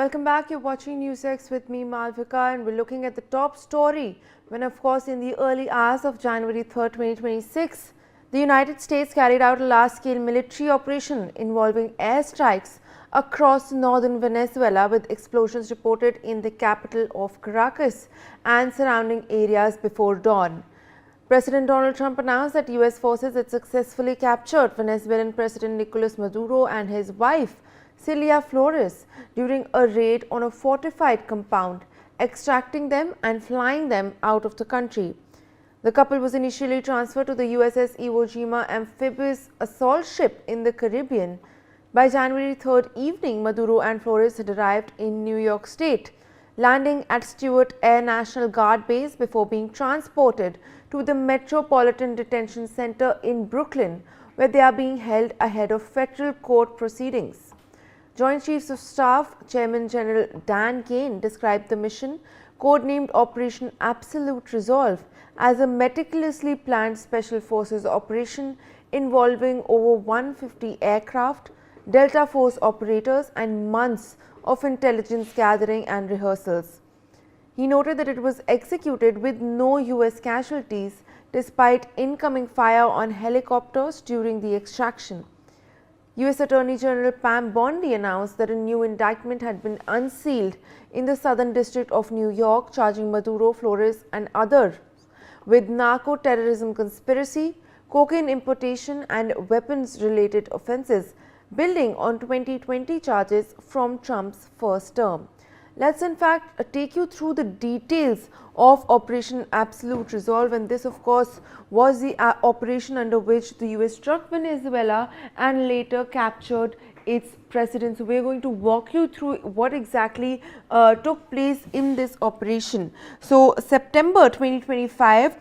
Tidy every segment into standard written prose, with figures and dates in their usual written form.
Welcome back. You're watching NewsX with me, Malvika, and we're looking at the top story when, of course, in the early hours of January 3rd, 2026, the United States carried out a large-scale military operation involving airstrikes across northern Venezuela, with explosions reported in the capital of Caracas and surrounding areas before dawn. President Donald Trump announced that U.S. forces had successfully captured Venezuelan President Nicolás Maduro and his wife, Cilia Flores, during a raid on a fortified compound, extracting them and flying them out of the country. The couple was initially transferred to the USS Iwo Jima amphibious assault ship in the Caribbean. By January 3rd evening, Maduro and Flores had arrived in New York State, landing at Stewart Air National Guard Base before being transported to the Metropolitan Detention Center in Brooklyn, where they are being held ahead of federal court proceedings. Joint Chiefs of Staff Chairman General Dan Gain described the mission, codenamed Operation Absolute Resolve, as a meticulously planned special forces operation involving over 150 aircraft, Delta Force operators, and months of intelligence gathering and rehearsals. He noted that it was executed with no U.S. casualties despite incoming fire on helicopters during the extraction. U.S. Attorney General Pam Bondi announced that a new indictment had been unsealed in the Southern District of New York, charging Maduro, Flores, and others with narco-terrorism conspiracy, cocaine importation, and weapons-related offences, building on 2020 charges from Trump's first term. Let's in fact take you through the details of Operation Absolute Resolve, and this of course was the operation under which the US struck Venezuela and later captured its president. So we are going to walk you through what exactly took place in this operation. So September 2025,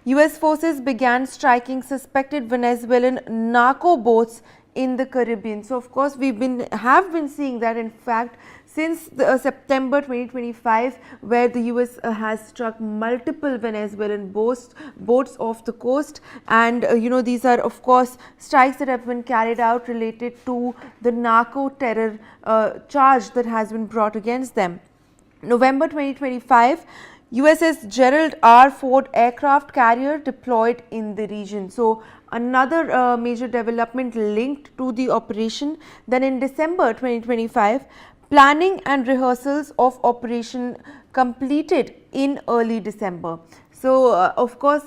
US forces began striking suspected Venezuelan narco boats in the Caribbean. So of course we have been seeing that in fact since September 2025, where the US has struck multiple Venezuelan boats off the coast, and these are of course strikes that have been carried out related to the narco terror charge that has been brought against them. November 2025, USS Gerald R. Ford aircraft carrier deployed in the region. So another major development linked to the operation. Then in December 2025, planning and rehearsals of operation completed in early December. So of course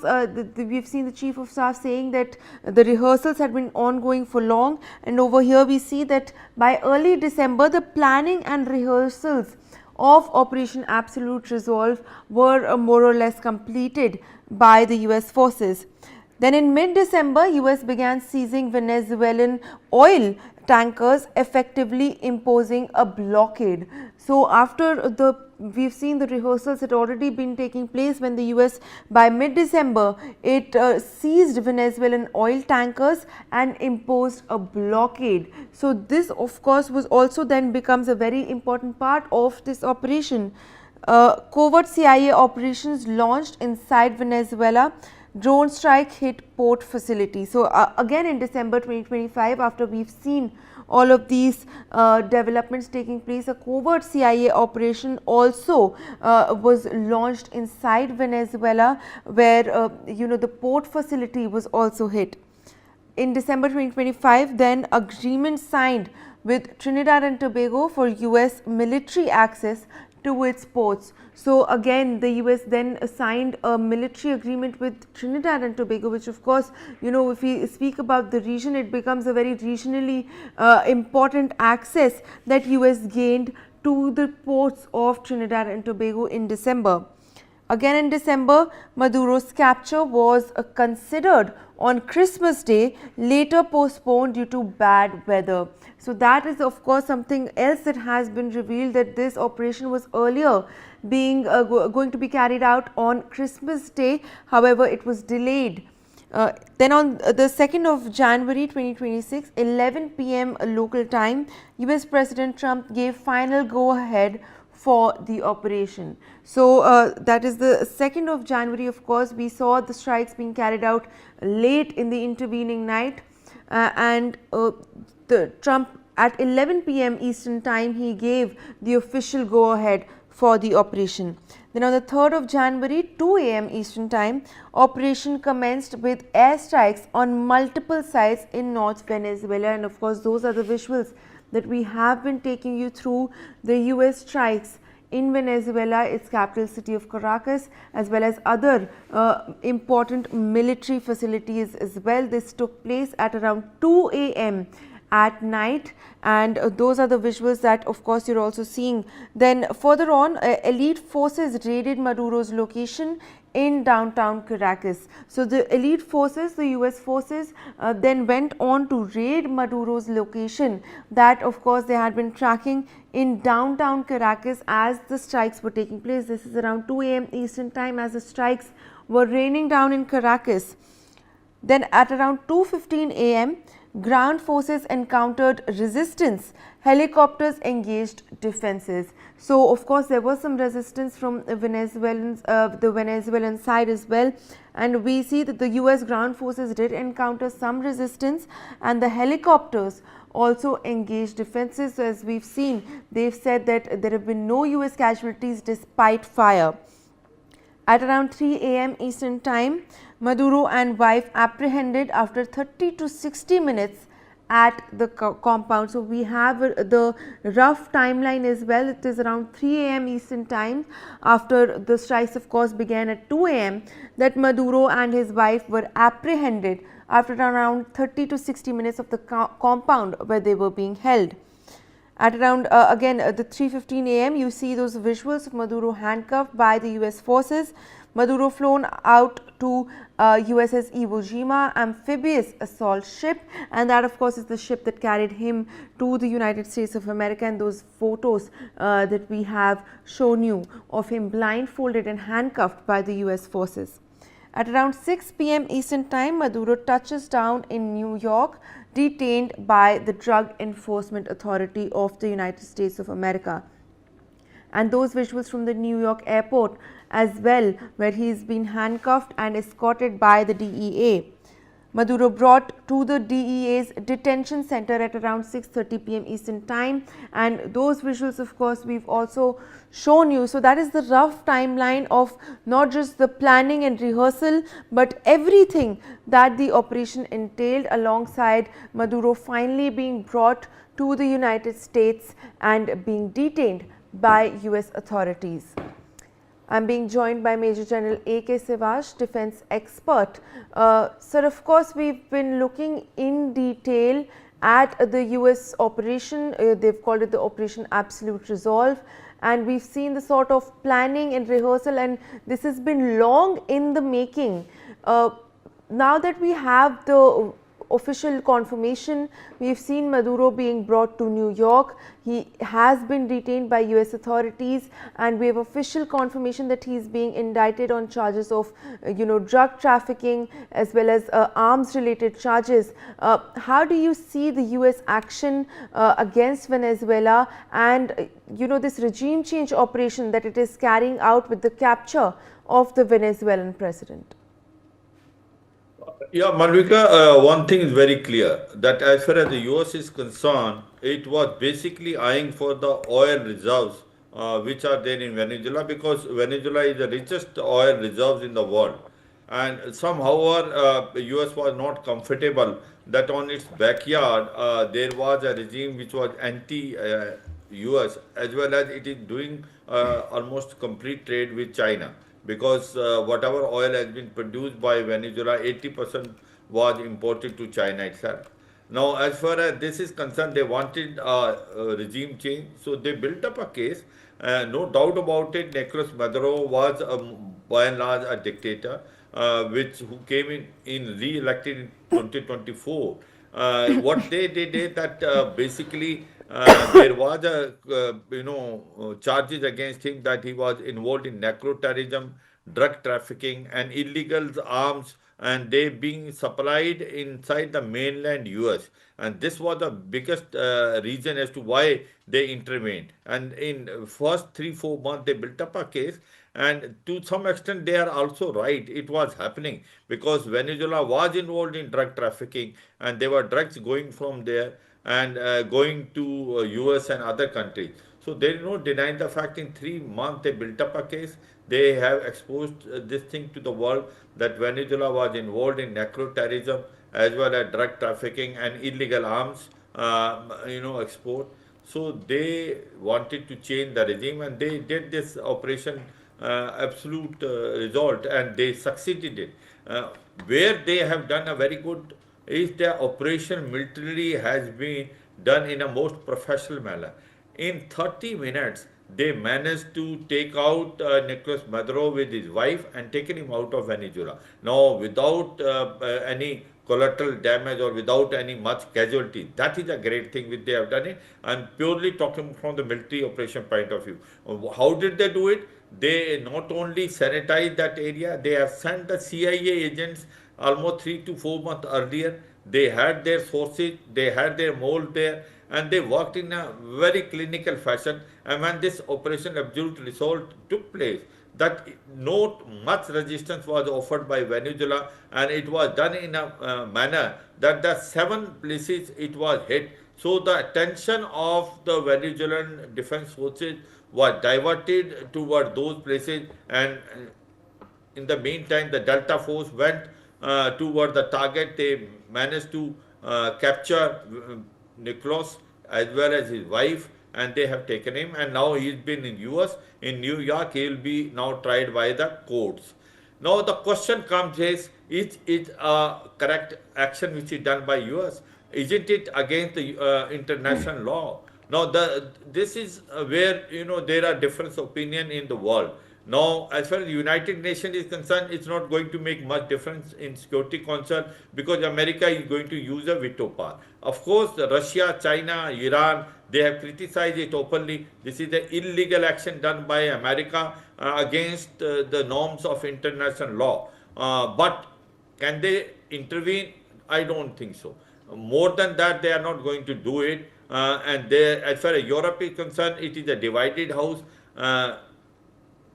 we've seen the Chief of Staff saying that the rehearsals had been ongoing for long, and over here we see that by early December the planning and rehearsals of Operation Absolute Resolve were more or less completed by the US forces. Then in mid-December, US began seizing Venezuelan oil tankers, effectively imposing a blockade. So after we've seen the rehearsals had already been taking place when the US by mid-December it seized Venezuelan oil tankers and imposed a blockade. So this of course was also then becomes a very important part of this operation. Covert CIA operations launched inside Venezuela. Drone strike hit port facility. So again in December 2025, after we've seen all of these developments taking place, a covert CIA operation also was launched inside Venezuela, where the port facility was also hit. In December 2025, then agreement signed with Trinidad and Tobago for US military access to its ports. So again the US then signed a military agreement with Trinidad and Tobago, which of course if we speak about the region, it becomes a very regionally important access that US gained to the ports of Trinidad and Tobago in December. Again in December, Maduro's capture was considered on Christmas Day, later postponed due to bad weather. So that is of course something else that has been revealed, that this operation was earlier being going to be carried out on Christmas Day. However, it was delayed. Then on the 2nd of January 2026, 11 p.m. local time, US President Trump gave final go-ahead for the operation. So that is the 2nd of January. Of course, we saw the strikes being carried out late in the intervening night, and the Trump at 11 p.m. Eastern Time, he gave the official go-ahead for the operation. Then on the 3rd of January, 2 a.m. Eastern Time, operation commenced with airstrikes on multiple sites in North Venezuela, and of course those are the visuals that we have been taking you through. The US strikes in Venezuela, its capital city of Caracas, as well as other important military facilities as well. This took place at around 2 a.m. at night, and those are the visuals that of course you're also seeing. Then further on, elite forces raided Maduro's location in downtown Caracas. So the elite forces, the US forces, then went on to raid Maduro's location that of course they had been tracking in downtown Caracas as the strikes were taking place. This is around 2 a.m. Eastern Time as the strikes were raining down in Caracas. Then at around 2:15 a.m., ground forces encountered resistance, helicopters engaged defenses. So of course there was some resistance from Venezuelans, the Venezuelan side as well, and we see that the US ground forces did encounter some resistance, and the helicopters also engaged defenses. So as we've seen, they've said that there have been no US casualties despite fire. At around 3 a.m. Eastern Time, Maduro and wife apprehended after 30 to 60 minutes at the compound. So we have the rough timeline as well. It is around 3 a.m. Eastern Time, after the strikes of course began at 2 a.m., that Maduro and his wife were apprehended after around 30 to 60 minutes of the compound where they were being held. At around again the 3:15 a.m., you see those visuals of Maduro handcuffed by the US forces. Maduro flown out to USS Iwo Jima amphibious assault ship, and that of course is the ship that carried him to the United States of America, and those photos that we have shown you of him blindfolded and handcuffed by the US forces. At around 6 p.m. Eastern Time, Maduro touches down in New York, detained by the Drug Enforcement Authority of the United States of America. And those visuals from the New York airport as well, where he is being handcuffed and escorted by the DEA. Maduro brought to the DEA's detention center at around 6:30 p.m. Eastern Time, and those visuals of course we've also shown you. So that is the rough timeline of not just the planning and rehearsal, but everything that the operation entailed, alongside Maduro finally being brought to the United States and being detained by US authorities. I am being joined by Major General A.K. Sivas, defense expert. Sir, of course, we've been looking in detail at the US operation. They've called it the Operation Absolute Resolve, and we've seen the sort of planning and rehearsal, and this has been long in the making. Now that we have the official confirmation, we have seen Maduro being brought to New York. He has been detained by US authorities, and we have official confirmation that he is being indicted on charges of drug trafficking as well as arms related charges. How do you see the US action against Venezuela and this regime change operation that it is carrying out with the capture of the Venezuelan president? Yeah, Malvika, one thing is very clear, that as far as the US is concerned, it was basically eyeing for the oil reserves which are there in Venezuela, because Venezuela is the richest oil reserves in the world. And somehow US was not comfortable that on its backyard there was a regime which was anti US, as well as it is doing almost complete trade with China, because whatever oil has been produced by Venezuela, 80% was imported to China itself. Now, as far as this is concerned, they wanted a regime change, so they built up a case. No doubt about it, Nicolás Maduro was by and large a dictator, who came in re-elected in 2024. What they did is that basically there was a charges against him that he was involved in narco-terrorism, drug trafficking, and illegal arms, and they being supplied inside the mainland US. And this was the biggest reason as to why they intervened. And in first 3-4 months, they built up a case, and to some extent they are also right, it was happening, because Venezuela was involved in drug trafficking and there were drugs going from there. and going to US and other countries. So there is no denying the fact in 3 months they built up a case. They have exposed this thing to the world that Venezuela was involved in narco-terrorism as well as drug trafficking and illegal arms, export. So they wanted to change the regime and they did this operation absolute result and they succeeded it. Where they have done a very good is their operation militarily has been done in a most professional manner. In 30 minutes, they managed to take out Nicolás Maduro with his wife and taken him out of Venezuela. Now, without any collateral damage or without any much casualty. That is a great thing which they have done it. I'm purely talking from the military operation point of view. How did they do it? They not only sanitized that area, they have sent the CIA agents almost 3 to 4 months earlier. They had their sources, they had their mold there, and they worked in a very clinical fashion. And when this operation absolute result took place, that not much resistance was offered by Venezuela, and it was done in a manner that the 7 places it was hit. So the attention of the Venezuelan defense forces was diverted toward those places, and in the meantime, the Delta Force went toward the target. They managed to capture Nicholas as well as his wife, and they have taken him. And now he's been in US, in New York. He will be now tried by the courts. Now the question comes is it a correct action which is done by US? Isn't it against the international law? Now this is where there are different opinion in the world. Now, as far as the United Nations is concerned, it's not going to make much difference in Security Council because America is going to use a veto power. Of course, Russia, China, Iran, they have criticized it openly. This is the illegal action done by America against the norms of international law. But can they intervene? I don't think so. More than that, they are not going to do it. And as far as Europe is concerned, it is a divided house.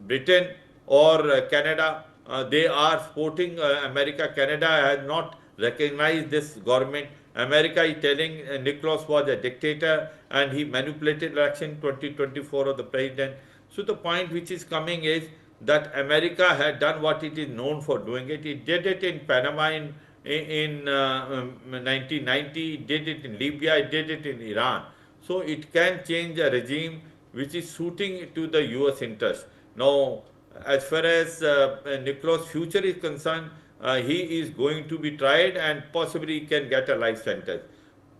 Britain or Canada, they are supporting America. Canada has not recognized this government. America is telling Nicholas was a dictator and he manipulated election 2024 of the president. So the point which is coming is that America had done what it is known for doing it. It did it in Panama in 1990, it did it in Libya, it did it in Iran. So it can change a regime which is suiting to the US interest. Now, as far as Nicholas' future is concerned, he is going to be tried and possibly can get a life sentence.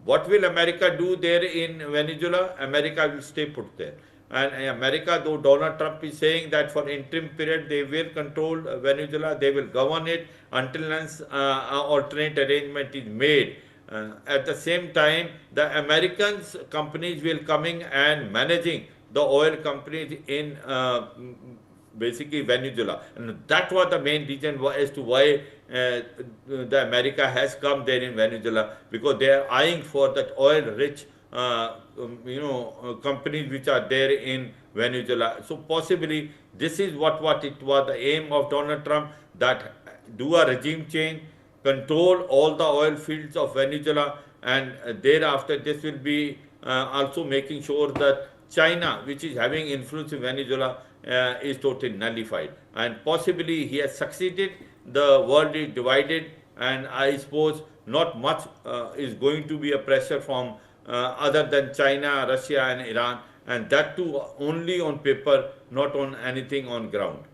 What will America do there in Venezuela? America will stay put there. And America, though Donald Trump is saying that for interim period they will control Venezuela, they will govern it until an alternate arrangement is made. At the same time, the Americans companies will coming and managing the oil companies in basically Venezuela. And that was the main reason as to why the America has come there in Venezuela, because they are eyeing for that oil-rich companies which are there in Venezuela. So possibly this is what it was the aim of Donald Trump, that do a regime change, control all the oil fields of Venezuela, and thereafter this will be also making sure that China, which is having influence in Venezuela, is totally nullified. And possibly he has succeeded. The world is divided, and I suppose not much is going to be a pressure from other than China, Russia, and Iran, and that too only on paper, not on anything on ground.